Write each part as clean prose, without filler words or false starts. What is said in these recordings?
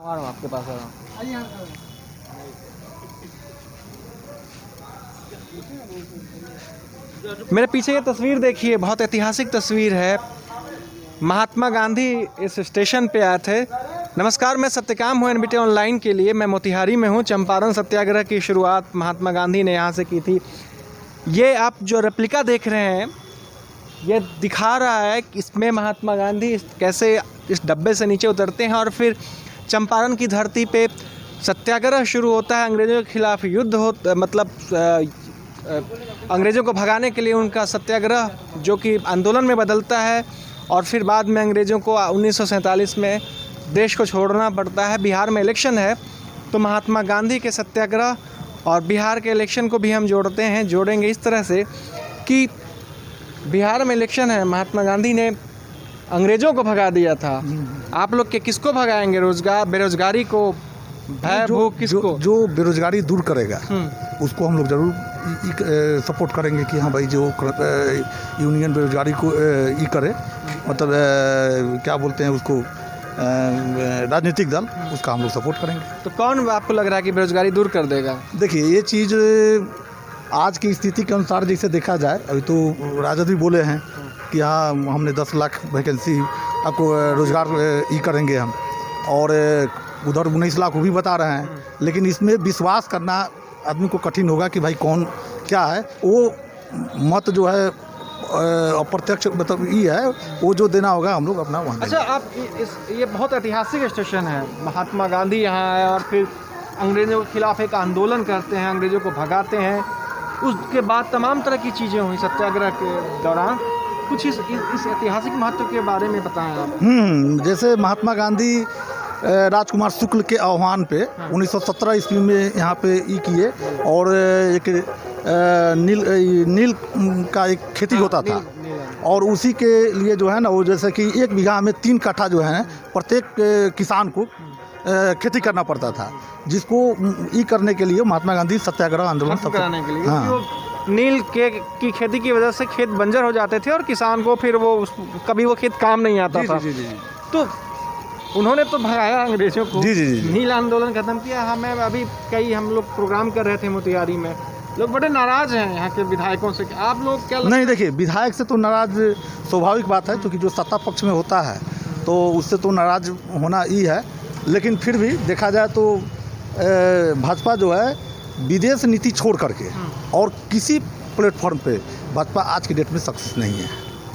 आ रहा हूँ आपके पास आ रहा हूँ। मेरे पीछे ये तस्वीर देखिए, बहुत ऐतिहासिक तस्वीर है। महात्मा गांधी इस स्टेशन पे आए थे। नमस्कार, मैं सत्यकाम हूँ एनबीटी ऑनलाइन के लिए। मैं मोतिहारी में हूँ। चंपारण सत्याग्रह की शुरुआत महात्मा गांधी ने यहाँ से की थी। ये आप जो रेप्लिका देख रहे हैं, ये दिखा रहा है कि इसमें महात्मा गांधी कैसे इस डब्बे से नीचे उतरते हैं और फिर चंपारण की धरती पे सत्याग्रह शुरू होता है। अंग्रेज़ों के खिलाफ युद्ध हो, मतलब अंग्रेज़ों को भगाने के लिए उनका सत्याग्रह जो कि आंदोलन में बदलता है और फिर बाद में अंग्रेज़ों को 1947 में देश को छोड़ना पड़ता है। बिहार में इलेक्शन है, तो महात्मा गांधी के सत्याग्रह और बिहार के इलेक्शन को भी हम जोड़ेंगे इस तरह से कि बिहार में इलेक्शन है। महात्मा गांधी ने अंग्रेज़ों को भगा दिया था। आप लोग के किसको भगाएंगे? बेरोजगारी को, भय भूख किसको? जो बेरोजगारी दूर करेगा उसको हम लोग जरूर सपोर्ट करेंगे कि हाँ भाई, जो यूनियन बेरोजगारी को करे, मतलब क्या बोलते हैं उसको, राजनीतिक दल, उसका हम लोग सपोर्ट करेंगे। तो कौन आपको लग रहा है कि बेरोजगारी दूर कर देगा? देखिए, ये चीज़ आज की स्थिति के अनुसार जैसे देखा जाए, अभी तो राजद भी बोले हैं कि हाँ हमने 10 लाख वैकेंसी आपको रोज़गार करेंगे हम, और उधर 19 लाख वो भी बता रहे हैं। लेकिन इसमें विश्वास करना आदमी को कठिन होगा कि भाई कौन क्या है। वो मत जो है अप्रत्यक्ष, मतलब ये है, वो जो देना होगा हम लोग अपना वहाँ। अच्छा, आप ये बहुत ऐतिहासिक स्टेशन है। महात्मा गांधी यहाँ आए और फिर अंग्रेज़ों के खिलाफ एक आंदोलन करते हैं, अंग्रेज़ों को भगाते हैं। उसके बाद तमाम तरह की चीज़ें हुई सत्याग्रह के दौरान। कुछ इस ऐतिहासिक महत्व के बारे में बताएं आप। जैसे महात्मा गांधी राजकुमार शुक्ल के आह्वान पे 1917 ईस्वी में यहाँ पे किए, और एक नील का एक खेती होता था, और उसी के लिए जो है ना, वो जैसे कि 1 बीघा में 3 कट्ठा जो है प्रत्येक किसान को खेती करना पड़ता था, जिसको करने के लिए महात्मा गांधी सत्याग्रह आंदोलन कराने के लिए। हाँ। नील की खेती की वजह से खेत बंजर हो जाते थे और किसान को फिर वो कभी वो खेत काम नहीं आता था। तो उन्होंने तो भगाया अंग्रेजों को। नील आंदोलन खत्म किया। हमें अभी हम लोग प्रोग्राम कर रहे थे मोतिहारी में, लोग बड़े नाराज हैं यहाँ के विधायकों से। आप लोग क्या नहीं, देखिए, विधायक से तो नाराज स्वाभाविक बात है, क्योंकि जो सत्ता पक्ष में होता है तो उससे तो नाराज होना ही है। लेकिन फिर भी देखा जाए तो भाजपा जो है विदेश नीति छोड़ करके और किसी प्लेटफॉर्म पे भाजपा आज की डेट में सक्सेस नहीं है।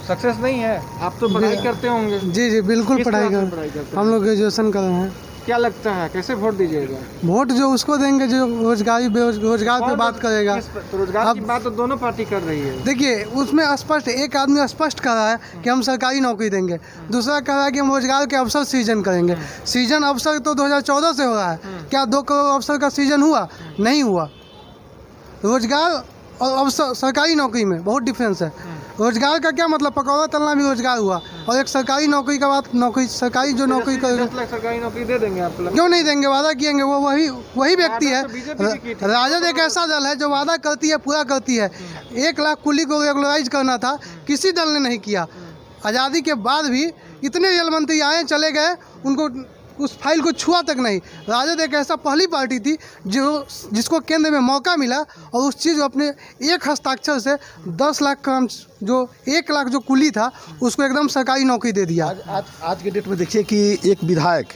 सक्सेस नहीं है? आप तो पढ़ाई करते होंगे। जी बिल्कुल पढ़ाई करते। हम लोग ग्रेजुएशन कर रहे हैं। क्या लगता है कैसे वोट दीजिएगा? वोट जो उसको देंगे जो रोजगार पे बात करेगा। रोजगार की बात तो दोनों पार्टी कर रही है। देखिए, उसमें स्पष्ट एक आदमी स्पष्ट कर रहा है कि हम सरकारी नौकरी देंगे, दूसरा कह रहा है कि हम रोजगार के अवसर सृजन करेंगे। सृजन अवसर तो 2014 से हो रहा है। क्या 2 करोड़ अवसर का सृजन हुआ? नहीं हुआ। रोजगार और अवसर सरकारी नौकरी में बहुत डिफरेंस है। रोजगार का क्या मतलब, पकौड़ा तलना भी रोजगार हुआ, और एक सरकारी नौकरी का बात, सरकारी जो नौकरी करेगा। सरकारी नौकरी दे देंगे आप? क्यों नहीं देंगे? वादा किएंगे। वो वही व्यक्ति है। राजद एक ऐसा दल है जो वादा करती है, पूरा करती है। 1 लाख कुली को रेगुलराइज करना था, किसी दल ने नहीं किया। आज़ादी के बाद भी इतने रेल मंत्री आए चले गए, उनको उस फाइल को छुआ तक नहीं। राजद एक ऐसा पहली पार्टी थी जिसको केंद्र में मौका मिला और उस चीज़ को अपने एक हस्ताक्षर से 10 लाख का जो 1 लाख जो कुली था उसको एकदम सरकारी नौकरी दे दिया। आज के डेट में देखिए कि एक विधायक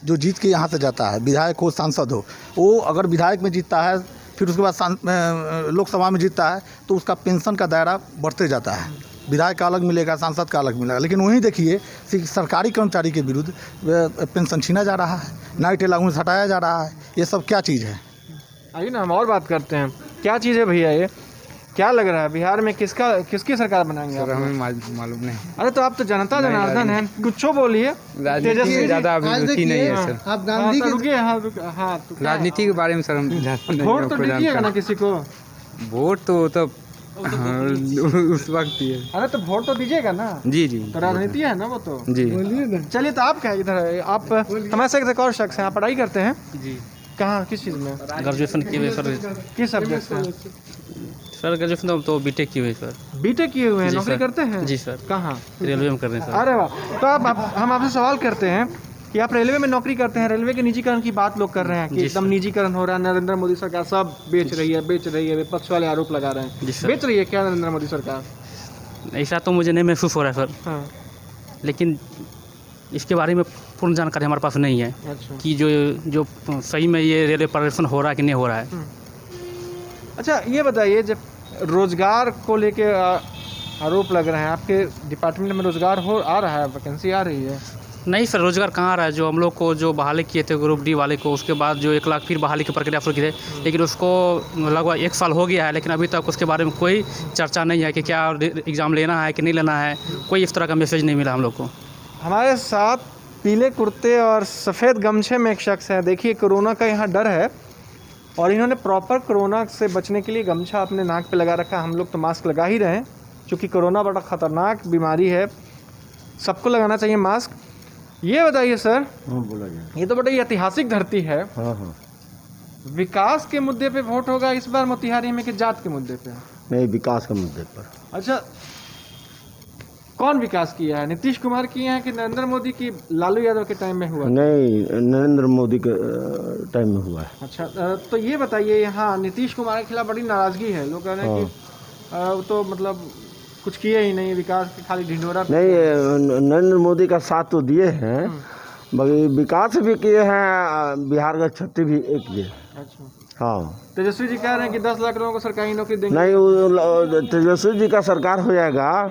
जो जीत के यहाँ से जाता है, विधायक हो सांसद हो, वो अगर विधायक में जीतता है, फिर उसके बाद लोकसभा में जीतता है, तो उसका पेंशन का दायरा बढ़ते जाता है। विधायक का अलग मिलेगा, सांसद का अलग मिलेगा। लेकिन वहीं देखिए सरकारी कर्मचारी के विरुद्ध पेंशन छीना जा रहा है, नाइट अलाउंस हटाया जा रहा है। ये सब क्या चीज़ है? आइए ना हम और बात करते हैं। क्या चीज़ है भैया ये? क्या लग रहा है बिहार में किसकी सरकार बनाएंगे? सर हमें मालूम नहीं। अरे तो आप तो जनता जनार्दन हैं, कुछ बोलिए। राजनीति में ज़्यादा अभिरुचि नहीं है सर। आप गांधी के राजनीति के बारे में सर हम वोट तो दीजिएगा ना किसी को? वोट तो हाँ, उस वक्त ही है। अरे तो वोट तो दीजिएगा ना? जी तो राजनीति है ना वो तो। जी चलिए, तो आप क्या इधर आप हमारे से एक और शख्स हैं, आप पढ़ाई करते हैं? जी। कहाँ, किस चीज़ में? ग्रेजुएशन किए हुए सर। किस सब्जेक्ट से? सर ग्रेजुएशन तो बीटेक किए हुए सर। बीटेक किए हुए हैं, नौकरी करते हैं? जी सर। कहाँ? रेलवे में कर रहे हैं सर। अरे वाह। तो हम आपसे सवाल करते हैं कि आप रेलवे में नौकरी करते हैं, रेलवे के निजीकरण की बात लोग कर रहे हैं कि जी एकदम सर। निजीकरण हो रहा है, नरेंद्र मोदी सरकार सब बेच रही है, विपक्ष वाले आरोप लगा रहे जी हैं। सर। बेच रही है क्या नरेंद्र मोदी सरकार? ऐसा तो मुझे नहीं महसूस हो रहा है सर, हाँ, लेकिन इसके बारे में पूर्ण जानकारी हमारे पास नहीं है अच्छा कि जो सही में ये रेलवे परिवर्तन हो रहा है कि नहीं हो रहा है। अच्छा, ये बताइए, जब रोजगार को लेके आरोप लग रहे हैं, आपके डिपार्टमेंट में रोजगार आ रहा है, वैकेंसी आ रही है? नहीं सर, रोजगार कहाँ आ रहा है? जो हम लोग को जो बहाली किए थे ग्रुप डी वाले को, उसके बाद जो 1 लाख फिर बहाली की प्रक्रिया शुरू की थे, लेकिन उसको लगभग 1 साल हो गया है, लेकिन अभी तक उसके बारे में कोई चर्चा नहीं है कि क्या एग्ज़ाम लेना है कि नहीं लेना है। कोई इस तरह का मैसेज नहीं मिला हम लोग को। हमारे साथ पीले कुर्ते और सफ़ेद गमछे में एक शख्स है। देखिए, कोरोना का यहाँ डर है और इन्होंने प्रॉपर कोरोना से बचने के लिए गमछा अपने नाक पे लगा रखा है। हम लोग तो मास्क लगा ही रहे हैं, क्योंकि कोरोना बड़ा ख़तरनाक बीमारी है, सबको लगाना चाहिए मास्क। ये बताइए सर, हाँ बोला जाए। ये तो बड़ी ऐतिहासिक धरती है, हाँ हाँ, विकास के मुद्दे पे वोट होगा इस बार मोतिहारी में कि जात के मुद्दे पे? नहीं, विकास के मुद्दे पर। अच्छा, कौन विकास किया है? नीतीश कुमार किए हैं कि नरेंद्र मोदी की लालू यादव के टाइम में हुआ? नहीं, नरेंद्र मोदी के टाइम में हुआ है। अच्छा, तो ये बताइए, यहाँ नीतीश कुमार के खिलाफ बड़ी नाराजगी है, लोग कह रहे हैं कि वो तो मतलब कुछ किए ही नहीं, विकास के खाली ढिंढोरा। नहीं, नरेंद्र मोदी का साथ तो दिए हैं, बाकी विकास भी किए हैं, बिहार का क्षति भी किए। अच्छा, हाँ, तेजस्वी जी कह रहे हैं कि 10 लाख लोगों को सरकारी नौकरी देंगे। नहीं, वो तेजस्वी जी का सरकार हो जाएगा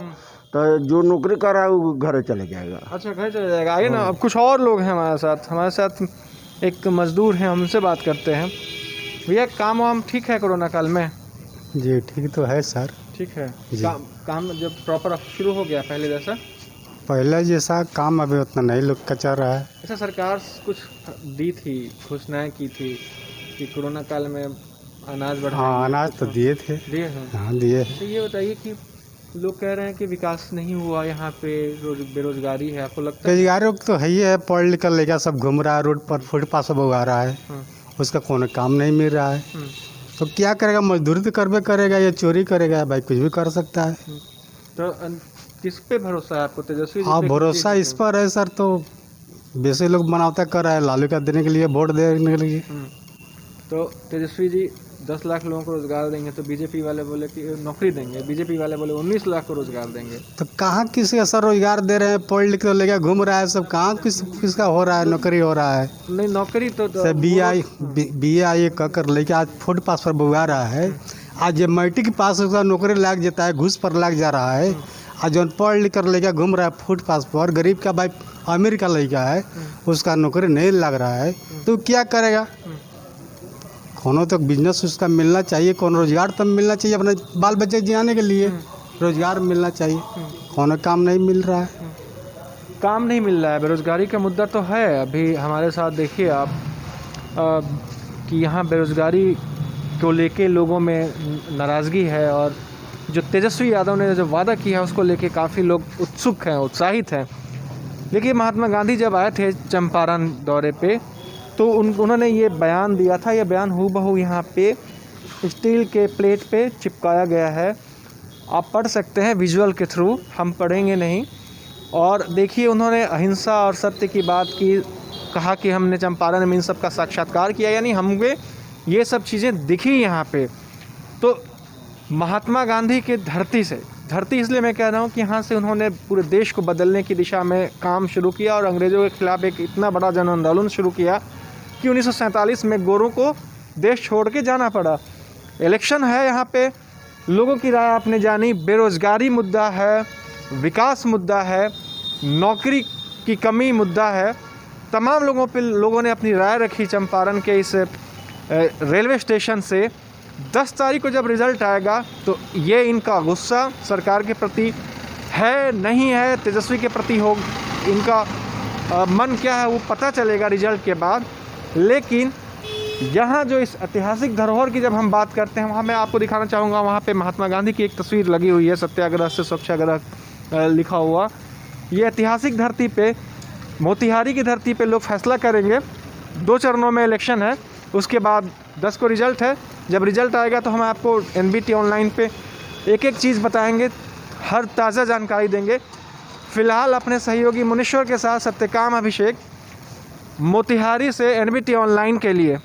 तो जो नौकरी कर रहा है वो घर चले जाएगा। अच्छा, घर चले जाएगा। आइए ना, अब कुछ और लोग हैं हमारे साथ एक मजदूर हैं, हमसे बात करते हैं। भैया, काम वाम ठीक है कोरोना काल में? जी ठीक तो है सर। ठीक है। काम जब प्रॉपर शुरू हो गया पहले जैसा? पहले जैसा काम अभी उतना नहीं लोग का चल रहा है। अच्छा, सरकार कुछ दी थी, घोषणाएं की थी कि कोरोना काल में अनाज बढ़ा। हाँ, अनाज तो दिए थे। दिए हैं? हाँ दिए हैं। तो ये बताइए कि लोग कह रहे हैं कि विकास नहीं हुआ यहाँ पे, बेरोजगारी है, आपको लगता है? बेरोजगारों तो है ही है, पढ़ लिख कर लेकर सब घूम रहा है रोड पर, फुटपाथ सब उगा रहा है, उसका कोनो काम नहीं मिल रहा है। तो क्या करेगा? मजदूरी तो करबे करेगा या चोरी करेगा? भाई कुछ भी कर सकता है। तो किस पे भरोसा है आपको, तेजस्वी जी हाँ, पे? भरोसा इस पर है सर, तो वैसे लोग बनावता कर रहा है लालू का देने के लिए, वोट देने के लिए। तो तेजस्वी जी 10 लाख लोगों को रोजगार देंगे, तो बीजेपी वाले बोले कि नौकरी देंगे, बीजेपी वाले बोले 19 लाख को रोजगार देंगे। तो कहाँ किसी का सर रोजगार दे रहे हैं? पढ़ लिख कर लेकर घूम रहा है सब, कहाँ किसका हो रहा है? नौकरी हो रहा है? नहीं, नौकरी तो BA कर लेके आज फुटपाथ पर बुगा रहा है। आज जब मैट्रिक के पास उसका नौकरी लग जाता है, घूस पर लग जा रहा है। आज जो पढ़ लिख कर लेकर घूम रहा है फुटपाथ पर, गरीब का भाई अमीर का लड़का है, उसका नौकरी नहीं लग रहा है, तो क्या करेगा? कोनो तो बिजनेस उसका मिलना चाहिए, कोनो रोजगार तब मिलना चाहिए अपने बाल बच्चे जियाने के लिए, रोजगार मिलना चाहिए। कोनो काम नहीं मिल रहा है। काम नहीं मिल रहा है, बेरोजगारी का मुद्दा तो है। अभी हमारे साथ देखिए आप कि यहाँ बेरोजगारी को लेके लोगों में नाराज़गी है, और जो तेजस्वी यादव ने जो वादा किया है उसको लेके काफ़ी लोग उत्सुक हैं, उत्साहित हैं। देखिए, महात्मा गांधी जब आए थे चंपारण दौरे पे, तो उन्होंने ये बयान दिया था। ये बयान हूबहू यहाँ पे स्टील के प्लेट पे चिपकाया गया है, आप पढ़ सकते हैं विजुअल के थ्रू, हम पढ़ेंगे नहीं। और देखिए, उन्होंने अहिंसा और सत्य की बात की, कहा कि हमने चंपारण में इन सब का साक्षात्कार किया, यानी हमें ये सब चीज़ें दिखी यहाँ पे। तो महात्मा गांधी के धरती इसलिए मैं कह रहा हूँ कि यहाँ से उन्होंने पूरे देश को बदलने की दिशा में काम शुरू किया और अंग्रेज़ों के खिलाफ एक इतना बड़ा जन आंदोलन शुरू किया कि 1947 में गोरों को देश छोड़ के जाना पड़ा। इलेक्शन है यहाँ पे, लोगों की राय आपने जानी। बेरोज़गारी मुद्दा है, विकास मुद्दा है, नौकरी की कमी मुद्दा है। तमाम लोगों ने अपनी राय रखी चंपारण के इस रेलवे स्टेशन से। 10 तारीख को जब रिज़ल्ट आएगा तो ये इनका गुस्सा सरकार के प्रति है नहीं है, तेजस्वी के प्रति हो, इनका मन क्या है वो पता चलेगा रिजल्ट के बाद। लेकिन यहाँ जो इस ऐतिहासिक धरोहर की जब हम बात करते हैं, वहाँ मैं आपको दिखाना चाहूँगा, वहाँ पे महात्मा गांधी की एक तस्वीर लगी हुई है, सत्याग्रह से स्वच्छाग्रह लिखा हुआ। ये ऐतिहासिक धरती पे, मोतिहारी की धरती पे लोग फैसला करेंगे। 2 चरणों में इलेक्शन है, उसके बाद 10 को रिज़ल्ट है। जब रिज़ल्ट आएगा तो हम आपको NBT ऑनलाइन पे एक एक चीज़ बताएंगे, हर ताज़ा जानकारी देंगे। फ़िलहाल अपने सहयोगी मुनीश्वर के साथ सत्यकाम अभिषेक, मोतिहारी से एनबीटी ऑनलाइन के लिए